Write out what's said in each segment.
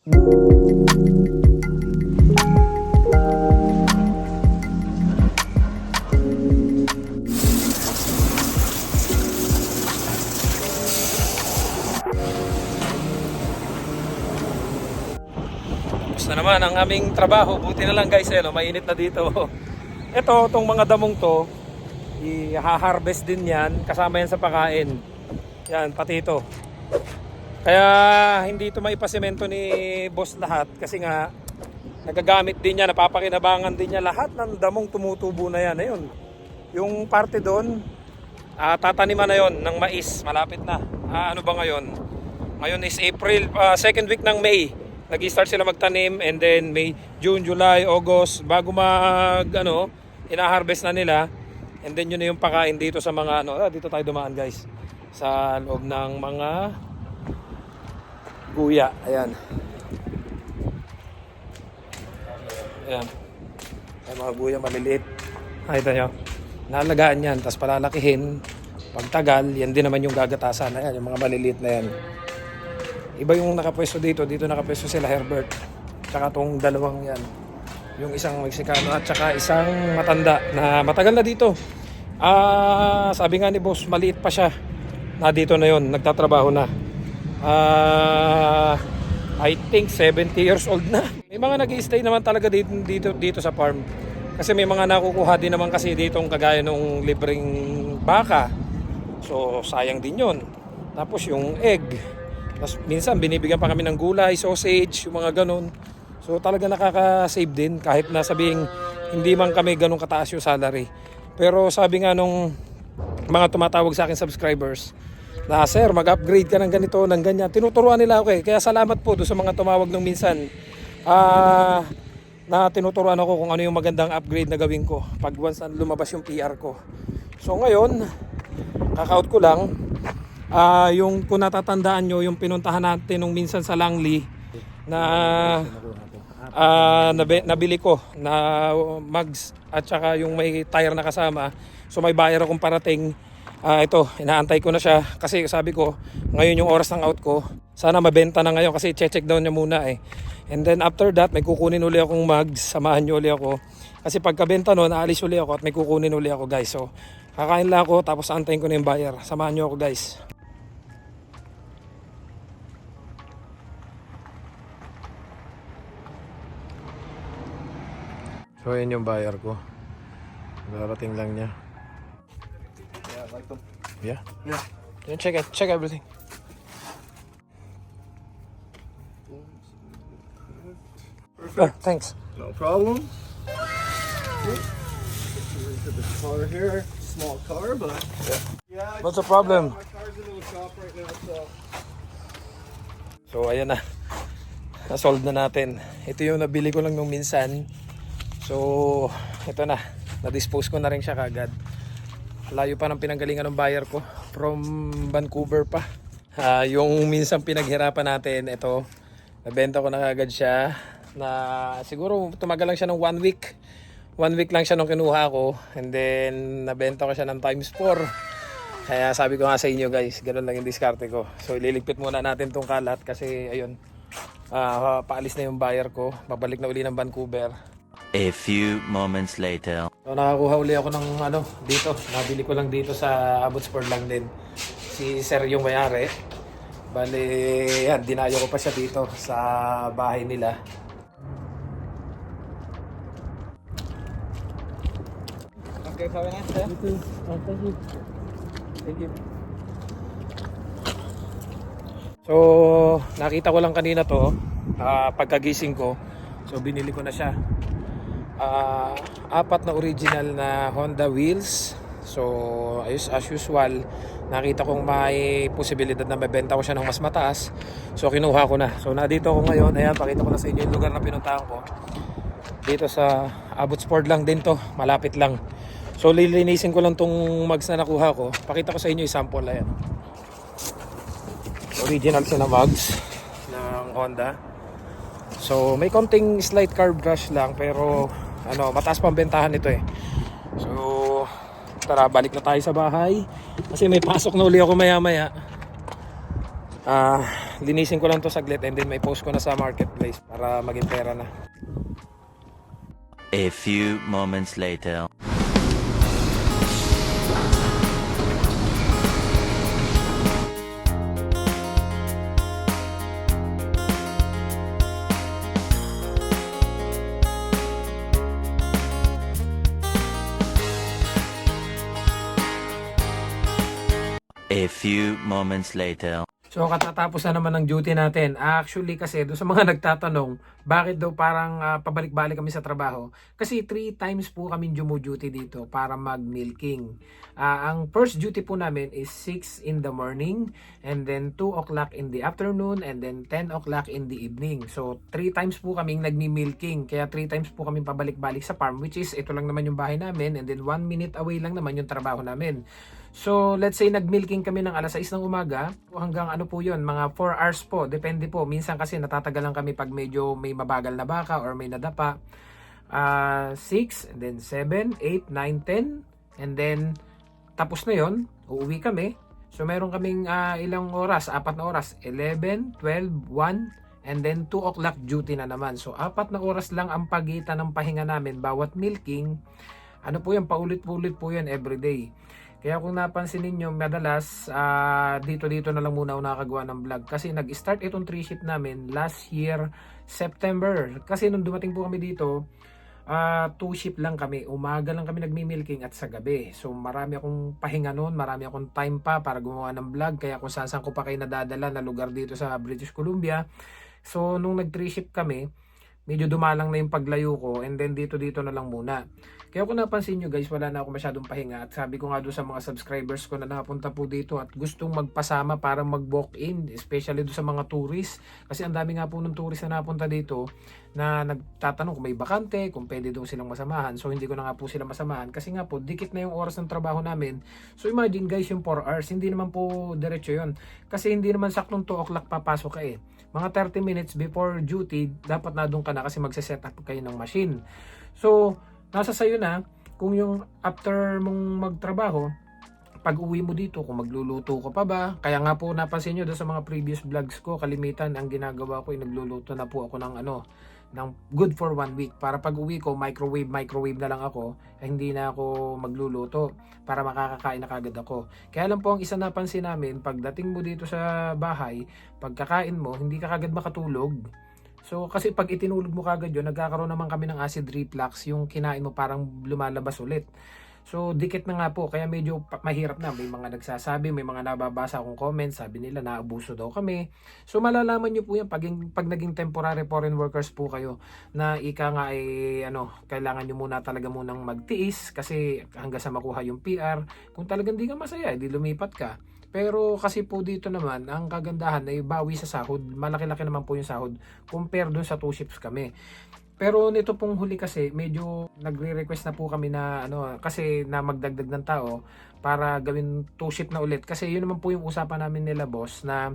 Na naman ang aming trabaho. Buti na lang guys, mainit na dito. Itong mga damong to, i-harvest din yan, kasama yan sa pagkain. Yan, pati ito. Kaya hindi ito maipasemento ni boss lahat kasi nga nagagamit din niya, napapakinabangan din niya lahat ng damong tumutubo na yan. Ayun, yung parte doon, tataniman na yon ng mais, malapit na. Ano ba ngayon? Ngayon is April, second week ng May. Nag-start sila magtanim, and then May, June, July, August, bago ina-harvest na nila. And then yun na yung pakain dito sa mga dito tayo dumaan guys. Sa loob ng mga guya. Ayan. Ayan. Ay, mga guya maliliit. Nakita nyo? Nalagaan yan, tapos palalakihin. Pagtagal, yan din naman yung gagatasan. Ayan, yung mga maliliit na yan. Iba yung nakapwesto dito. Dito nakapwesto sila Herbert. Tsaka tong dalawang yan. Yung isang Meksikano at tsaka isang matanda na matagal na dito. Sabi nga ni boss, maliit pa siya. Na dito na yon, nagtatrabaho na. I think 70 years old na. May mga nag-i-stay naman talaga dito sa farm. Kasi may mga nakukuha din naman kasi ditong kagaya nung libreng baka. So sayang din yon. Tapos yung egg. Tapos minsan binibigyan pa kami ng gulay, sausage, yung mga ganun. So talaga nakaka-save din kahit na sabihing hindi man kami ganun kataas yung salary. Pero sabi nga nung mga tumatawag sa akin subscribers na sir, mag-upgrade ka ng ganito, ng ganyan. Tinuturuan nila ako Kaya salamat po doon sa mga tumawag nung minsan na tinuturuan ako kung ano yung magandang upgrade na gawin ko pag once lumabas yung PR ko. So ngayon, kaka-out ko lang. Yung kung natatandaan nyo, yung pinuntahan natin nung minsan sa Langley na nabili ko na mugs at saka yung may tire na kasama. So may buyer akong parating. Ito, inaantay ko na siya kasi sabi ko, ngayon yung oras ng out ko. Sana mabenta na ngayon kasi check down niya muna And then after that, may kukunin uli akong mugs. Samahan nyo uli ako. Kasi pagkabenta nun, aalis uli ako at may kukunin uli ako guys. So kakain lang ako tapos antayin ko na yung buyer. Samahan nyo ako guys. So yun yung buyer ko. Darating lang niya. Yeah, I like them. Yeah? Yeah. Yeah, check everything. Perfect. Thanks. No problem. Okay. Into the car here. Small car, but yeah. What's the problem? My car's in the shop right now, so. So ayan na. Na-solve na natin. Ito yung nabili ko lang nung minsan. So ito na. Na-dispose ko na rin siya kagad. Layo pa ng pinanggalingan ng buyer ko. From Vancouver pa. Yung minsan pinaghirapan natin, ito. Nabenta ko na kagad siya. Na siguro tumagal lang siya ng 1 week. 1 week lang siya nung kinuha ko. And then nabenta ko siya ng times 4. Kaya sabi ko nga sa inyo guys, ganun lang yung diskarte ko. So ililigpit muna natin tong kalat kasi ayun. Paalis na yung buyer ko. Babalik na uli ng Vancouver. A few moments later. So nakakuha uli ako ng dito. Nabili ko lang dito sa Abbotsford lang din. Si Sir yung may-ari. Bale, yan, dinayo ko pa siya dito sa bahay nila. Okay, have a nice day. Thank you. Thank you. So, nakita ko lang kanina to, pagkagising ko. So, binili ko na siya. 4 na original na Honda wheels. So, as usual, nakita kong may posibilidad na mabenta ko siya ng mas mataas. So, kinuha ko na. So, nandito ako ngayon. Ayan, pakita ko na sa inyo yung lugar na pinuntahan ko. Dito sa Abbotsford lang din to. Malapit lang. So, lilinisin ko lang tong mugs na nakuha ko. Pakita ko sa inyo yung sample. Ayan. Original siya na mugs ng Honda. So, may konting slight carb brush lang. Pero, mataas pang bentahan ito So, tara, balik na tayo sa bahay. Kasi may pasok na uli ako maya-maya. linisin ko lang to saglit and then may post ko na sa marketplace para maging pera na. A few moments later. A few moments later. So katatapos na naman ng duty natin. Actually kasi doon sa mga nagtatanong, bakit daw parang pabalik-balik kami sa trabaho? Kasi 3 times po kami duty dito para mag-milking. Ang first duty po namin is 6 in the morning, and then 2 o'clock in the afternoon, and then 10 o'clock in the evening. So 3 times po kaming nagmi-milking. Kaya 3 times po kami pabalik-balik sa farm, which is ito lang naman yung bahay namin, and then 1 minute away lang naman yung trabaho namin. So, let's say nag-milking kami ng alas 6 ng umaga hanggang ano po yun, mga 4 hours po. Depende po. Minsan kasi natatagalan kami pag medyo may mabagal na baka or may nadapa. 6, and then 7, 8, 9, 10. And then, tapos na yon, uuwi kami. So, meron kaming ilang oras, 4 na oras. 11, 12, 1, and then 2 o'clock duty na naman. So, 4 na oras lang ang pagitan ng pahinga namin bawat milking. Ano po yan, paulit-ulit po yan everyday. Kaya kung napansin ninyo, madalas dito na lang muna ako nakakagawa ng vlog. Kasi nag-start itong 3 shift namin last year, September. Kasi nung dumating po kami dito, 2 shift lang kami. Umaga lang kami nagmi-milking at sa gabi. So marami akong pahinga noon, marami akong time pa para gumawa ng vlog. Kaya kung saan ko pa kayo nadadala na lugar dito sa British Columbia. So nung nag-3 shift kami, medyo dumalang na yung paglayo ko, and then dito na lang muna. Kaya kung napansin nyo guys, wala na ako masyadong pahinga, at sabi ko nga doon sa mga subscribers ko na napunta po dito at gustong magpasama para mag-walk in, especially doon sa mga tourist, kasi ang dami nga po ng tourist na napunta dito na nagtatanong kung may bakante, kung pwede doon silang masamahan. So hindi ko na nga po sila masamahan kasi nga po dikit na yung oras ng trabaho namin. So imagine guys, yung 4 hours, hindi naman po diretso yun, kasi hindi naman saktong 2 o'clock papasok ka eh. Mga 30 minutes before duty, dapat na doon ka na kasi magse-set up kayo ng machine. So, nasa sayo na kung yung after mong magtrabaho, pag uwi mo dito, kung magluluto ka pa ba. Kaya nga po napansin nyo doon sa mga previous vlogs ko, kalimitan ang ginagawa ko ay nagluluto na po ako ng good for 1 week. Para pag uwi ko, microwave na lang ako, hindi na ako magluluto para makakakain na kagad ako. Kaya lang po ang isa napansin namin, pagdating mo dito sa bahay, pagkakain mo, hindi ka kagad makatulog. So kasi pag itinulog mo kagad yun, nagkakaroon naman kami ng acid reflux, yung kinain mo parang lumalabas ulit. So dikit na nga po, kaya medyo mahirap na. May mga nagsasabi, may mga nababasa akong comments, sabi nila naabuso daw kami. So malalaman nyo po yan pag naging temporary foreign workers po kayo, na ika nga ay kailangan nyo muna talaga munang magtiis kasi hanggang sa makuha yung PR. Kung talagang di ka masaya, di lumipat ka. Pero kasi po dito naman, ang kagandahan ay bawi sa sahod. Malaki-laki naman po yung sahod compare dun sa 2 shifts kami. Pero nito pong huli kasi, medyo nagre-request na po kami na kasi na magdagdag ng tao para gawin 2 shift na ulit. Kasi yun naman po yung usapan namin nila boss, na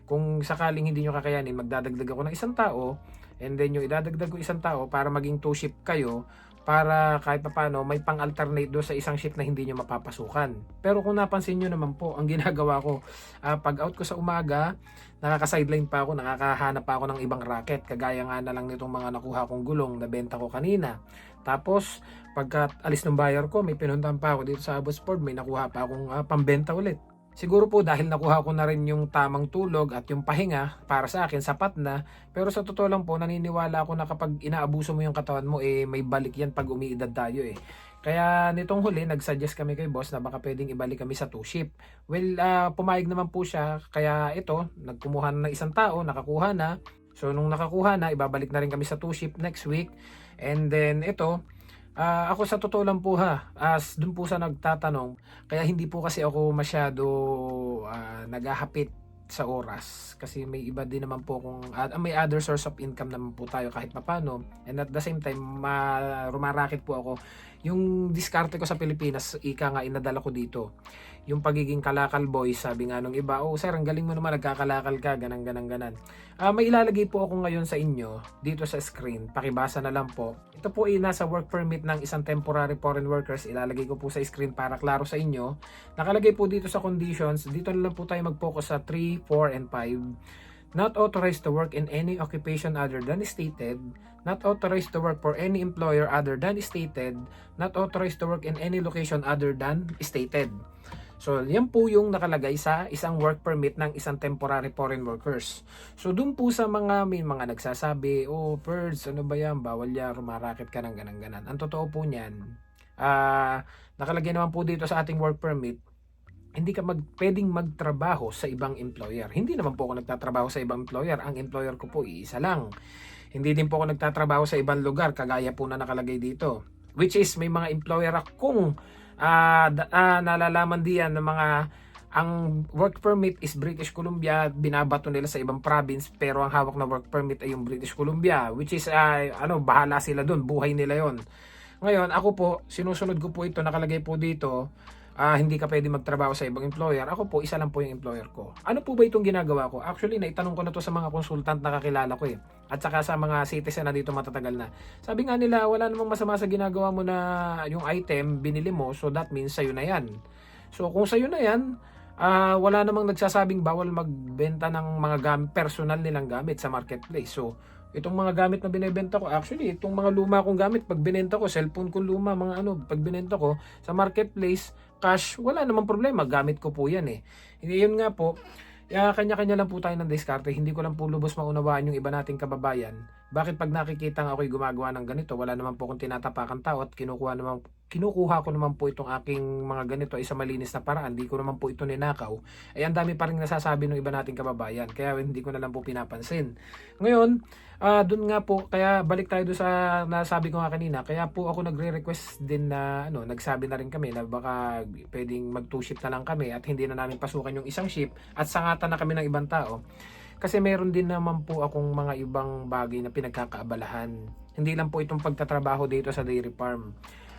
kung sakaling hindi nyo kakayanin, magdadagdag ako ng 1 tao, and then yung idadagdag ko 1 tao para maging 2 shift kayo, para kahit paano may pang-alternate do sa isang shift na hindi nyo mapapasukan. Pero kung napansin nyo naman po, ang ginagawa ko, pag out ko sa umaga, nakaka-sideline pa ako, nakakahanap pa ako ng ibang racket. Kagaya nga na lang nitong mga nakuha kong gulong na benta ko kanina. Tapos, pagka alis ng buyer ko, may pinuntahan pa ako dito sa Abbotsford, may nakuha pa akong pambenta ulit. Siguro po dahil nakuha ko na rin yung tamang tulog at yung pahinga, para sa akin sapat na. Pero sa totoo lang po, naniniwala ako na kapag inaabuso mo yung katawan mo, may balik yan pag umiidad tayo eh. Kaya nitong huli, nag-suggest kami kay boss na baka pwedeng ibalik kami sa 2 shift. Well, pumayag naman po siya. Kaya ito, nagkumuha na ng 1 tao, nakakuha na. So nung nakakuha na, ibabalik na rin kami sa 2 shift next week. And then ito, ako sa totoo lang po as dun po sa nagtatanong, kaya hindi po kasi ako masyado naghahapit sa oras, kasi may iba din naman po kung may other source of income naman po tayo kahit papano, and at the same time rumarakit po ako. Yung diskarte ko sa Pilipinas, ika nga inadala ko dito. Yung pagiging kalakal boy, sabi nga nung iba, oh sir, ang galing mo naman, nagkakalakal ka, ganan. May ilalagay po ako ngayon sa inyo dito sa screen, pakibasa na lang po. Ito po ay nasa work permit ng isang temporary foreign workers, ilalagay ko po sa screen para klaro sa inyo. Nakalagay po dito sa conditions, dito na lang po tayo mag-focus sa 3, 4, and 5. not authorized to work in any occupation other than stated, not authorized to work for any employer other than stated, not authorized to work in any location other than stated. So, yan po yung nakalagay sa isang work permit ng isang temporary foreign workers. So, dun po sa may mga nagsasabi, oh, Perds, ano ba yan? Bawal yan, rumarakit ka ng ganan-ganan. Ang totoo po niyan, nakalagay naman po dito sa ating work permit, hindi ka pwedeng magtrabaho sa ibang employer. Hindi naman po ako nagtatrabaho sa ibang employer. Ang employer ko po iisa lang. Hindi din po ako nagtatrabaho sa ibang lugar, kagaya po na nakalagay dito. Which is, may mga employer akong nalalaman diyan ng mga ang work permit is British Columbia, binabato nila sa ibang province, pero ang hawak na work permit ay yung British Columbia, which is bahala sila doon, buhay nila yon. Ngayon ako po, sinusunod ko po ito, nakalagay po dito, hindi ka pwede magtrabaho sa ibang employer. Ako po, isa lang po yung employer ko. Ano po ba itong ginagawa ko? Actually, naitanong ko na to sa mga consultant na kakilala ko at saka sa mga citizen na dito matatagal na. Sabi nga nila, wala namang masama sa ginagawa mo na yung item, binili mo, so that means sa'yo na yan. So kung sa'yo na yan, wala namang nagsasabing bawal magbenta ng mga personal nilang gamit sa marketplace. So itong mga gamit na binebenta ko, actually itong mga luma kong gamit, pag binenta ko, cellphone ko luma, pag binenta ko sa marketplace, cash, wala namang problema, gamit ko po yan Yun nga po, kanya-kanya lang po tayo ng diskarte. Hindi ko lang po lubos maunawaan yung iba nating kababayan. Bakit pag nakikita nga ako'y gumagawa ng ganito, wala naman po akong tinatapakan tao at kinukuha ko naman po itong aking mga ganito ay sa malinis na paraan. Hindi ko naman po ito ninakaw. Ay ang dami pa rin nasasabi ng iba nating kababayan. Kaya hindi ko na lang po pinapansin. Ngayon, dun nga po, kaya balik tayo doon sa nasabi ko nga kanina. Kaya po ako nagre-request din na nagsabi na rin kami na baka pwedeng mag 2 shift na lang kami at hindi na namin pasukan yung isang shift at sangatan na kami ng ibang tao. Kasi meron din naman po akong mga ibang bagay na pinagkakaabalahan. Hindi lang po itong pagtatrabaho dito sa dairy farm.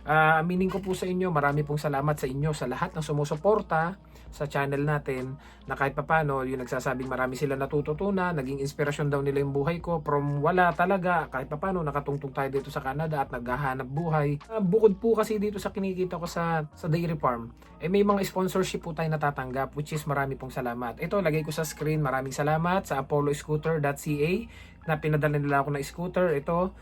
Aminin ko po sa inyo, marami pong salamat sa inyo sa lahat ng sumusuporta sa channel natin na kahit papano yung nagsasabing marami sila natututunan, naging inspirasyon daw nila yung buhay ko from wala talaga, kahit papano nakatungtong tayo dito sa Canada at naghahanap buhay. Bukod po kasi dito sa kinikita ko sa dairy farm, may mga sponsorship po tayo natatanggap, which is marami pong salamat. Ito, lagay ko sa screen, maraming salamat sa apolloscooter.ca na pinadala nila ako na scooter. Ito,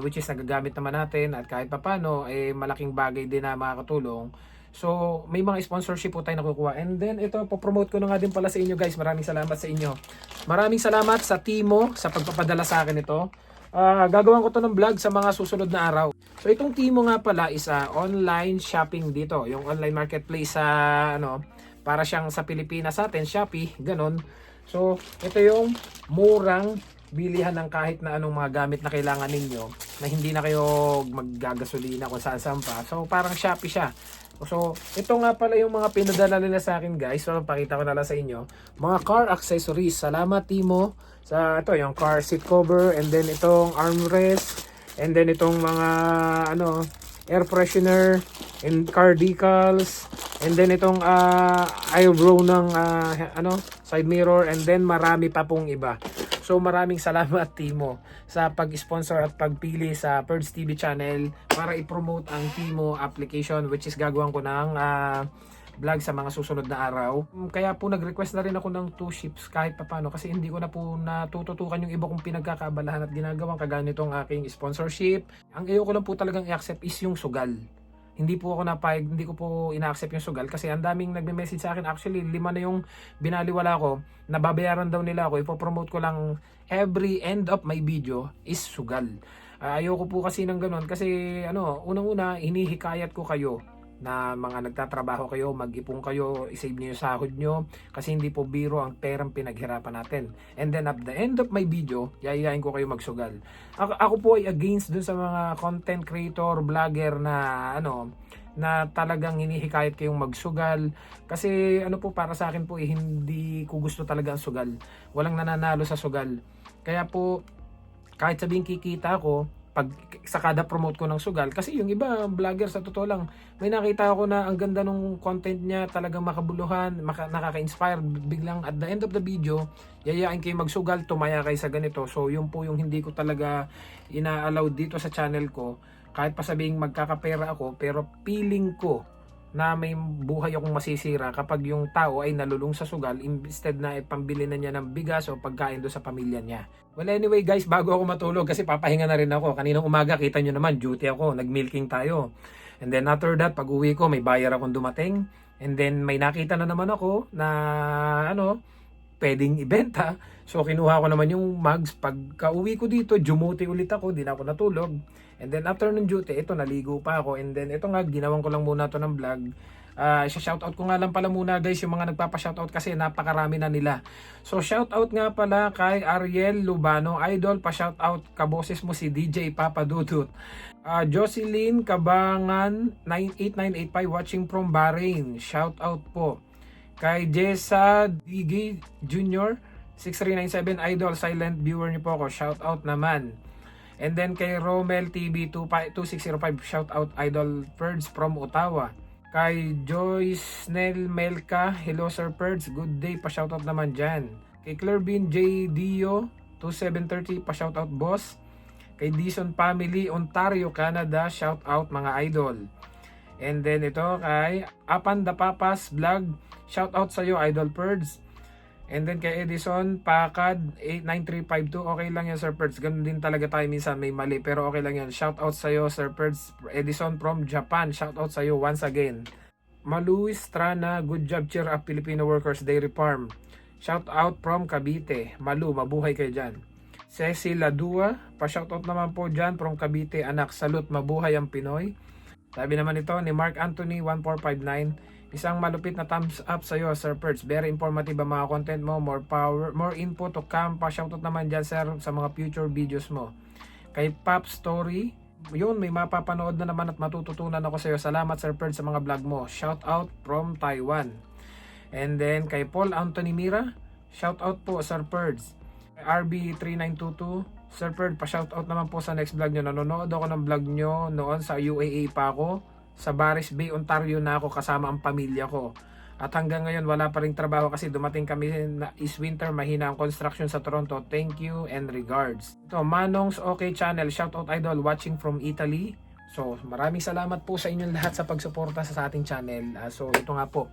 which is nagagamit naman natin at kahit papano malaking bagay din na makakatulong. So may mga sponsorship po tayo nakukuha, and then ito po-promote ko na nga din pala sa inyo guys. Maraming salamat sa inyo. Maraming salamat sa Timo sa pagpapadala sa akin ito. Gagawin ko to ng vlog sa mga susunod na araw. So itong Timo nga pala is online shopping dito, yung online marketplace sa para siyang sa Pilipinas sa atin, Shopee, ganon. So ito yung murang bilihan ng kahit na anong mga gamit na kailangan ninyo na hindi na kayo maggagasolina kung saan pa. So parang Shopee siya. So ito nga pala yung mga pinadala nila sa akin guys. So pakita ko na lang sa inyo. Mga car accessories. Salamat Timo. Sa ito yung car seat cover, and then itong armrest, and then itong mga air freshener and car decals, and then itong eyebrow ng side mirror, and then marami pa pong iba. So maraming salamat Timo sa pag-sponsor at pagpili sa Perds TV channel para i-promote ang Timo application, which is gagawin ko ng vlog sa mga susunod na araw. Kaya po nag-request na rin ako ng 2 shifts kahit papano, kasi hindi ko na po natututukan yung iba kong pinagkakaabalahan at ginagawang kagaya nitong aking sponsorship. Ang iyo ko lang po talagang i-accept is yung sugal. Hindi po ako napayag, hindi ko po ina-accept yung sugal kasi ang daming nagme-message sa akin. Actually, 5 na yung binaliwala ko, nababayaran daw nila ako. Ipo-promote ko lang every end of my video is sugal. Ayoko po kasi ng ganun kasi unang-una hinihikayat ko kayo na mga nagtatrabaho kayo, mag-ipon kayo, isave niyo yung sahod nyo kasi hindi po biro ang perang pinaghirapan natin. And then at the end of my video, yayain ko kayo magsugal. Ako po ay against dun sa mga content creator, vlogger na na talagang hinihikayat kayong magsugal kasi po para sa akin po hindi ko gusto talaga ang sugal. Walang nananalo sa sugal. Kaya po kahit sabihin kikita ko pag sa kada promote ko ng sugal, kasi yung iba vlogger sa totoo lang, may nakita ako na ang ganda ng content niya, talagang makabuluhan, nakaka-inspire, biglang at the end of the video yayain kayo magsugal, tumaya kayo sa ganito. So yun po yung hindi ko talaga ina-allow dito sa channel ko. Kahit pa sabihing magkakapera ako, pero feeling ko na may buhay akong masisira kapag yung tao ay nalulung sa sugal instead na ipambili na niya ng bigas o pagkain do sa pamilya niya. Well anyway guys, bago ako matulog kasi papahinga na rin ako. Kaninang umaga kita nyo naman, duty ako, nagmilking tayo. And then after that, pag uwi ko may bayar akong dumating. And then may nakita na naman ako na pwedeng ibenta. So kinuha ko naman yung mugs. Pagka uwi ko dito, dumuti ulit ako, di na ako natulog. And then after ng duty, ito naligo pa ako. And then ito nga, ginawan ko lang muna to ng vlog. Shoutout ko nga lang pala muna guys yung mga nagpapa-shoutout kasi napakarami na nila. So shoutout nga pala kay Ariel Lubano, idol, pa-shoutout kaboses mo si DJ Papa Dudut. Jocelyn Kabangan 98985 watching from Bahrain. Shoutout po. Kay Jessa Digi Jr. 6397 idol, silent viewer niyo po ako. Shoutout naman. And then kay Romel TV 2605 shoutout idol Ferds from Ottawa. Kay Joyce Nel Melka, hello Sir Ferds, good day, pa shoutout naman dyan. Kay Clarbin J. Dio 2730 pa shoutout boss. Kay Dison Family Ontario Canada, shoutout mga idol. And then ito kay Apan the Papas Vlog, shoutout sa iyo idol Ferds. And then kay Edison Pakad 89352, okay lang yan Sir Perds. Ganun din talaga tayo minsan, may mali pero okay lang yan. Shout out sa iyo Sir Perds. Edison from Japan, shout out sa iyo once again. Maluis Strana, good job, cheer up Filipino Workers Dairy Farm. Shout out from Cavite. Malu, mabuhay kayo dyan. Cecil Ladua, pa-shout out naman po dyan from Cavite. Anak, salute, mabuhay ang Pinoy. Sabi naman ito ni Mark Anthony 1459, isang malupit na thumbs up sa iyo Sir Perds. Very informative ang mga content mo, more power, more info to come. Pa-shoutout naman dyan sir sa mga future videos mo. Kay Pop Story, yun, may mapapanood na naman at matututunan ako sa iyo. Salamat Sir Perds sa mga vlog mo. Shoutout from Taiwan. And then kay Paul Anthony Mira, shoutout po Sir Perds. Kay RB3922, Sir Perds, pa-shoutout naman po sa next vlog nyo. Nanonood ako ng vlog nyo noon sa UAE pa ako. Sa Barris Bay, Ontario na ako kasama ang pamilya ko. At hanggang ngayon wala pa ring trabaho kasi dumating kami na is winter, mahina ang construction sa Toronto. Thank you and regards. Ito, Manong's OK Channel, shoutout idol, watching from Italy. So maraming salamat po sa inyong lahat sa pagsuporta sa ating channel. So ito nga po,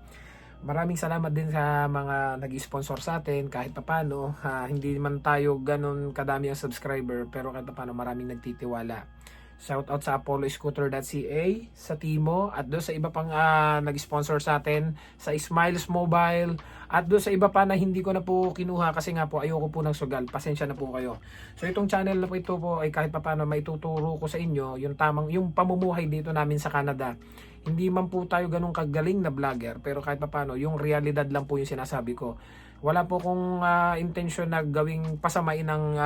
maraming salamat din sa mga nag-sponsor sa atin kahit papano. Hindi man tayo ganun kadami ang subscriber pero kahit papano maraming nagtitiwala. Shoutout sa ApolloScooter.ca, sa Timo, at doon sa iba pang nag-sponsor sa atin, sa Smiles Mobile, at doon sa iba pa na hindi ko na po kinuha kasi nga po ayoko po ng sugal. Pasensya na po kayo. So itong channel na po ito po ay kahit paano maituturo ko sa inyo yung pamumuhay dito namin sa Canada. Hindi man po tayo ganun kagaling na vlogger pero kahit paano yung realidad lang po yung sinasabi ko. Wala po kong intention na gawing pasamain ng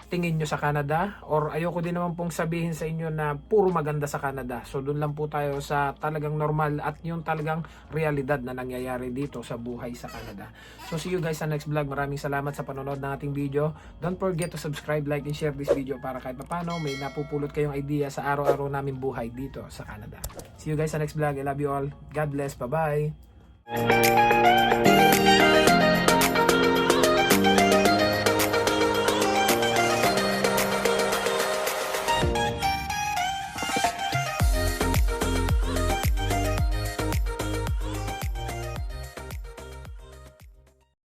tingin nyo sa Canada, or ayoko din naman pong sabihin sa inyo na puro maganda sa Canada. So doon lang po tayo sa talagang normal at yung talagang realidad na nangyayari dito sa buhay sa Canada. So see you guys sa next vlog. Maraming salamat sa panonood ng ating video. Don't forget to subscribe, like, and share this video para kahit paano may napupulot kayong idea sa araw-araw namin buhay dito sa Canada. See you guys sa next vlog. I love you all. God bless. Bye-bye.